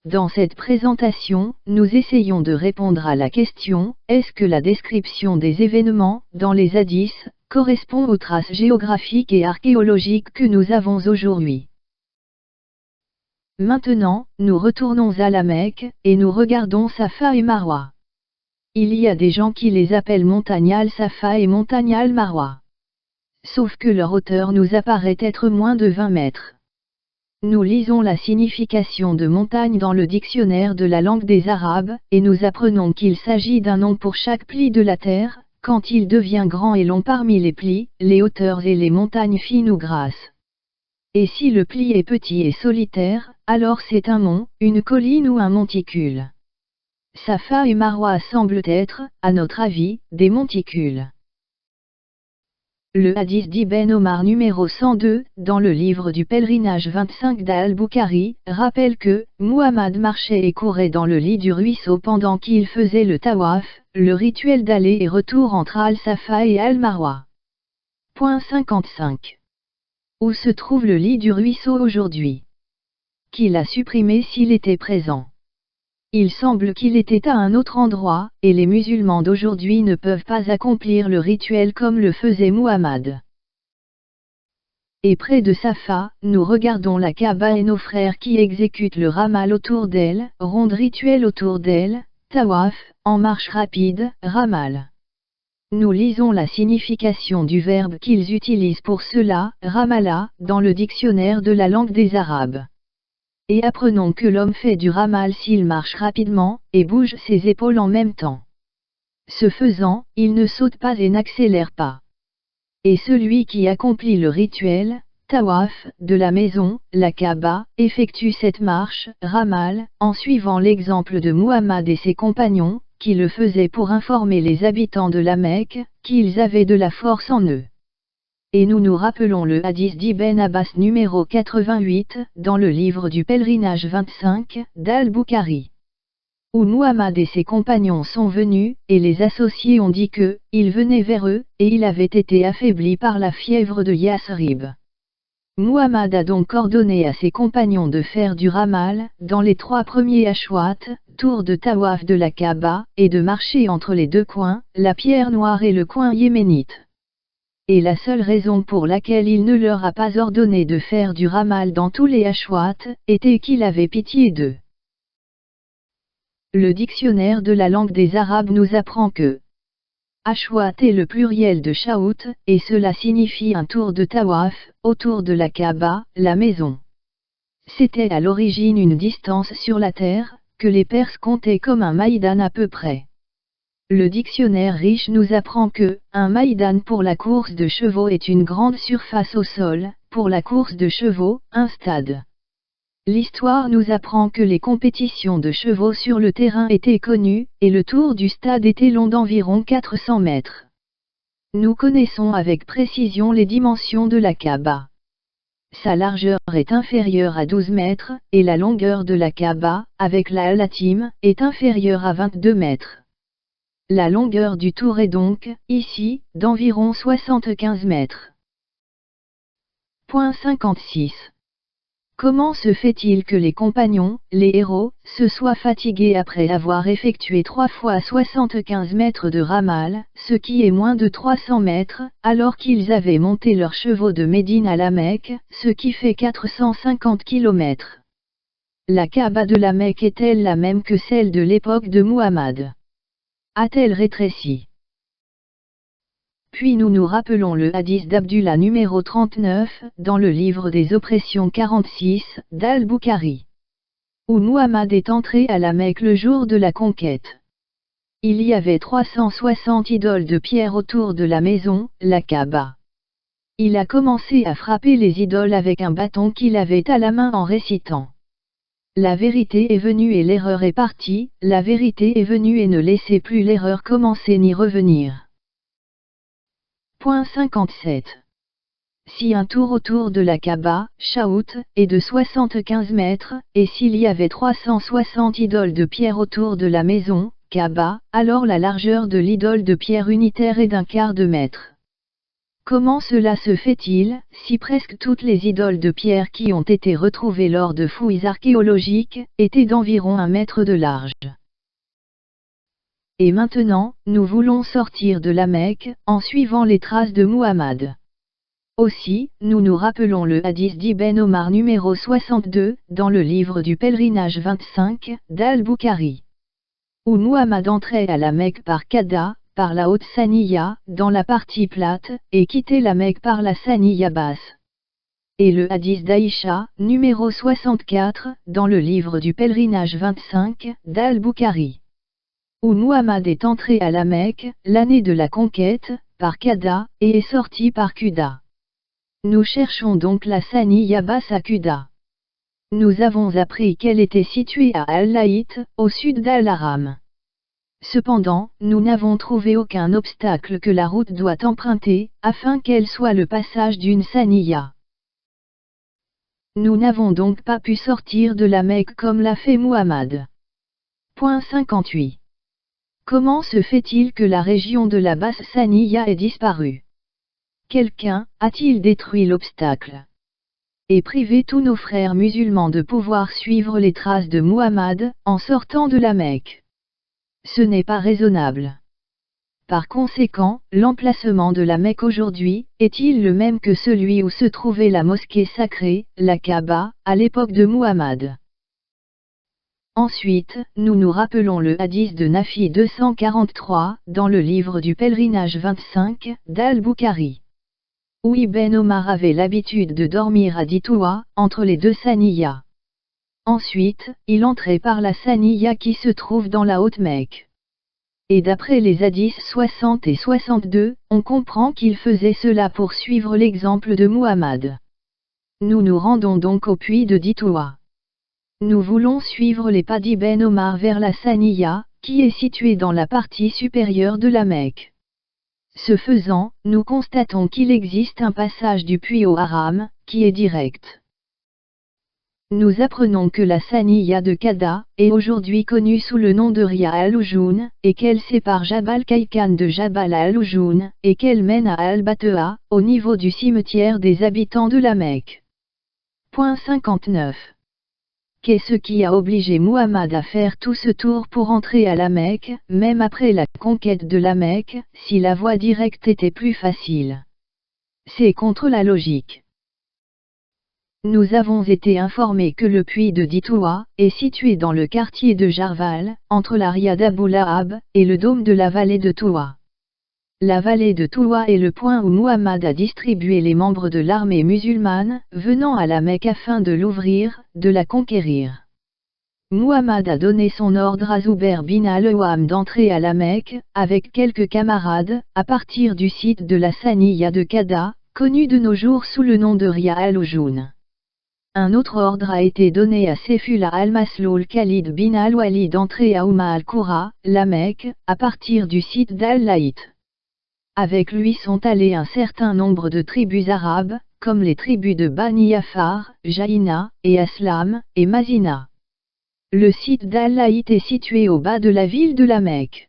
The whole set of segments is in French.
Dans cette présentation, nous essayons de répondre à la question, est-ce que la description des événements, dans les hadiths, correspond aux traces géographiques et archéologiques que nous avons aujourd'hui? Maintenant, nous retournons à la Mecque, et nous regardons Safa et Marwa. Il y a des gens qui les appellent montagne al-Safa et montagne al-Marwa. Sauf que leur hauteur nous apparaît être moins de 20 mètres. Nous lisons la signification de montagne dans le dictionnaire de la langue des Arabes, et nous apprenons qu'il s'agit d'un nom pour chaque pli de la terre, quand il devient grand et long parmi les plis, les hauteurs et les montagnes fines ou grasses. Et si le pli est petit et solitaire, alors c'est un mont, une colline ou un monticule. Safa et Marwa semblent être, à notre avis, des monticules. Le hadith d'Ibn Omar numéro 102, dans le livre du pèlerinage 25 d'Al-Bukhari, rappelle que Muhammad marchait et courait dans le lit du ruisseau pendant qu'il faisait le tawaf, le rituel d'aller et retour entre Al-Safa et Al-Marwa. Point 55. Où se trouve le lit du ruisseau aujourd'hui? Qui l'a supprimé s'il était présent? Il semble qu'il était à un autre endroit, et les musulmans d'aujourd'hui ne peuvent pas accomplir le rituel comme le faisait Muhammad. Et près de Safa, nous regardons la Kaaba et nos frères qui exécutent le ramal autour d'elle, ronde rituelle autour d'elle, tawaf, en marche rapide, ramal. Nous lisons la signification du verbe qu'ils utilisent pour cela, ramala, dans le dictionnaire de la langue des Arabes. Et apprenons que l'homme fait du ramal s'il marche rapidement, et bouge ses épaules en même temps. Ce faisant, il ne saute pas et n'accélère pas. Et celui qui accomplit le rituel, tawaf, de la maison, la Kaaba, effectue cette marche, ramal, en suivant l'exemple de Muhammad et ses compagnons, qui le faisaient pour informer les habitants de la Mecque, qu'ils avaient de la force en eux. Et nous nous rappelons le hadith d'Ibn Abbas numéro 88, dans le livre du pèlerinage 25, d'Al-Bukhari. Où Muhammad et ses compagnons sont venus, et les associés ont dit que, il venait vers eux, et il avait été affaibli par la fièvre de Yasrib. Muhammad a donc ordonné à ses compagnons de faire du ramal, dans les 3 premiers ashwat, tour de tawaf de la Kaaba, et de marcher entre les 2 coins, la pierre noire et le coin yéménite. Et la seule raison pour laquelle il ne leur a pas ordonné de faire du ramal dans tous les ashwat, était qu'il avait pitié d'eux. Le dictionnaire de la langue des Arabes nous apprend que ashwat est le pluriel de shaout, et cela signifie un tour de tawaf, autour de la Kaaba, la maison. C'était à l'origine une distance sur la terre, que les Perses comptaient comme un maïdan à peu près. Le dictionnaire riche nous apprend que, un maïdan pour la course de chevaux est une grande surface au sol, pour la course de chevaux, un stade. L'histoire nous apprend que les compétitions de chevaux sur le terrain étaient connues, et le tour du stade était long d'environ 400 mètres. Nous connaissons avec précision les dimensions de la Kaaba. Sa largeur est inférieure à 12 mètres, et la longueur de la Kaaba, avec la Al-Hatim, est inférieure à 22 mètres. La longueur du tour est donc, ici, d'environ 75 mètres. Point 56. Comment se fait-il que les compagnons, les héros, se soient fatigués après avoir effectué 3 fois 75 mètres de ramal, ce qui est moins de 300 mètres, alors qu'ils avaient monté leurs chevaux de Médine à la Mecque, ce qui fait 450 km. La Kaaba de la Mecque est-elle la même que celle de l'époque de Muhammad? A-t-elle rétréci? Puis nous nous rappelons le hadith d'Abdullah numéro 39, dans le livre des oppressions 46, d'Al-Bukhari. Où Muhammad est entré à la Mecque le jour de la conquête. Il y avait 360 idoles de pierre autour de la maison, la Kaaba. Il a commencé à frapper les idoles avec un bâton qu'il avait à la main en récitant. La vérité est venue et l'erreur est partie, la vérité est venue et ne laissez plus l'erreur commencer ni revenir. Point 57. Si un tour autour de la Kaaba, shaout, est de 75 mètres, et s'il y avait 360 idoles de pierre autour de la maison, Kaaba, alors la largeur de l'idole de pierre unitaire est d'1/4 de mètre. Comment cela se fait-il, si presque toutes les idoles de pierre qui ont été retrouvées lors de fouilles archéologiques, étaient d'environ 1 mètre de large? Et maintenant, nous voulons sortir de la Mecque, en suivant les traces de Muhammad. Aussi, nous nous rappelons le hadith d'Ibn Omar numéro 62, dans le livre du pèlerinage 25, d'Al-Bukhari, où Muhammad entrait à la Mecque par Qada, par la haute Saniya, dans la partie plate, et quittait la Mecque par la Saniya basse. Et le hadith d'Aïcha, numéro 64, dans le livre du pèlerinage 25, d'Al-Bukhari, où Muhammad est entré à la Mecque, l'année de la conquête, par Qada, et est sorti par Quda. Nous cherchons donc la Saniya basse à Quda. Nous avons appris qu'elle était située à Al-Laït, au sud d'Al-Haram. Cependant, nous n'avons trouvé aucun obstacle que la route doit emprunter, afin qu'elle soit le passage d'une Saniya. Nous n'avons donc pas pu sortir de la Mecque comme l'a fait Muhammad. Point 58. Comment se fait-il que la région de la basse Saniya ait disparu? Quelqu'un a-t-il détruit l'obstacle et privé tous nos frères musulmans de pouvoir suivre les traces de Muhammad, en sortant de la Mecque? Ce n'est pas raisonnable. Par conséquent, l'emplacement de la Mecque aujourd'hui, est-il le même que celui où se trouvait la mosquée sacrée, la Kaaba, à l'époque de Muhammad? Ensuite, nous nous rappelons le hadith de Nafi 243, dans le livre du pèlerinage 25, d'Al-Bukhari, où Ibn Omar avait l'habitude de dormir à Ditoua, entre les deux Saniyas. Ensuite, il entrait par la Saniya qui se trouve dans la Haute-Mecque. Et d'après les hadiths 60 et 62, on comprend qu'il faisait cela pour suivre l'exemple de Muhammad. Nous nous rendons donc au puits de Ditoua. Nous voulons suivre les pas d'Ibn Omar vers la Saniya, qui est située dans la partie supérieure de la Mecque. Ce faisant, nous constatons qu'il existe un passage du puits au Haram, qui est direct. Nous apprenons que la Saniya de Qada est aujourd'hui connue sous le nom de Ria al-Ujoun, et qu'elle sépare Jabal Kaikan de Jabal al-Ujoun, et qu'elle mène à Al-Batea, au niveau du cimetière des habitants de la Mecque. Point 59. Qu'est-ce qui a obligé Muhammad à faire tout ce tour pour entrer à la Mecque, même après la conquête de la Mecque, si la voie directe était plus facile? C'est contre la logique. Nous avons été informés que le puits de Ditoua est situé dans le quartier de Jarval, entre la Ria d'Abou Lahab et le dôme de la vallée de Toua. La vallée de Toua est le point où Muhammad a distribué les membres de l'armée musulmane, venant à la Mecque afin de l'ouvrir, de la conquérir. Muhammad a donné son ordre à Zubair bin al-Awwam d'entrer à la Mecque, avec quelques camarades, à partir du site de la Saniya de Qada, connu de nos jours sous le nom de Ria al-Ujoun. Un autre ordre a été donné à Sefula al-Masloul Khalid bin al-Walid d'entrer à Ouma al-Qoura, la Mecque, à partir du site d'Al-Laït. Avec lui sont allés un certain nombre de tribus arabes, comme les tribus de Bani Affar, Jaïna, et Aslam, et Mazina. Le site d'Al-Laït est situé au bas de la ville de la Mecque.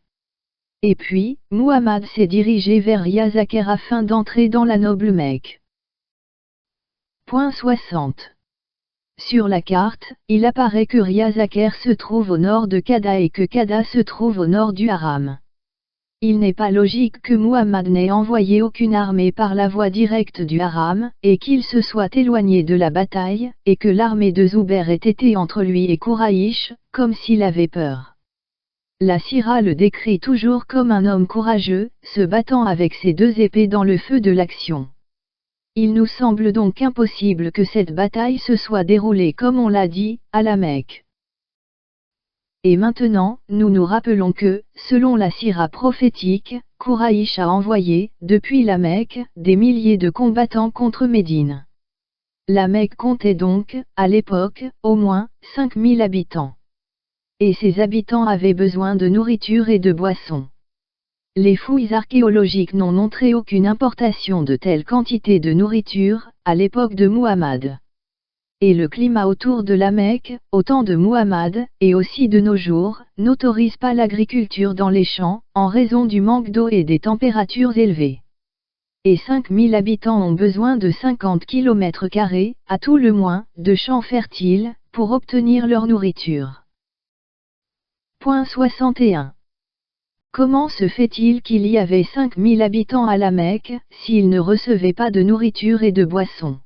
Et puis, Muhammad s'est dirigé vers Yazakir afin d'entrer dans la noble Mecque. Point 60. Sur la carte, il apparaît que Yazakir se trouve au nord de Qada et que Qada se trouve au nord du Haram. Il n'est pas logique que Muhammad n'ait envoyé aucune armée par la voie directe du Haram, et qu'il se soit éloigné de la bataille, et que l'armée de Zubair ait été entre lui et Kouraïch, comme s'il avait peur. La Sira le décrit toujours comme un homme courageux, se battant avec ses deux épées dans le feu de l'action. Il nous semble donc impossible que cette bataille se soit déroulée comme on l'a dit, à la Mecque. Et maintenant, nous nous rappelons que, selon la Sira prophétique, Kouraïch a envoyé, depuis la Mecque, des milliers de combattants contre Médine. La Mecque comptait donc, à l'époque, au moins, 5000 habitants. Et ces habitants avaient besoin de nourriture et de boissons. Les fouilles archéologiques n'ont montré aucune importation de telle quantité de nourriture, à l'époque de Muhammad. Et le climat autour de la Mecque, au temps de Muhammad, et aussi de nos jours, n'autorise pas l'agriculture dans les champs, en raison du manque d'eau et des températures élevées. et 5000 habitants ont besoin de 50 km², à tout le moins, de champs fertiles, pour obtenir leur nourriture. Point 61. Comment se fait-il qu'il y avait 5000 habitants à la Mecque, s'ils ne recevaient pas de nourriture et de boissons?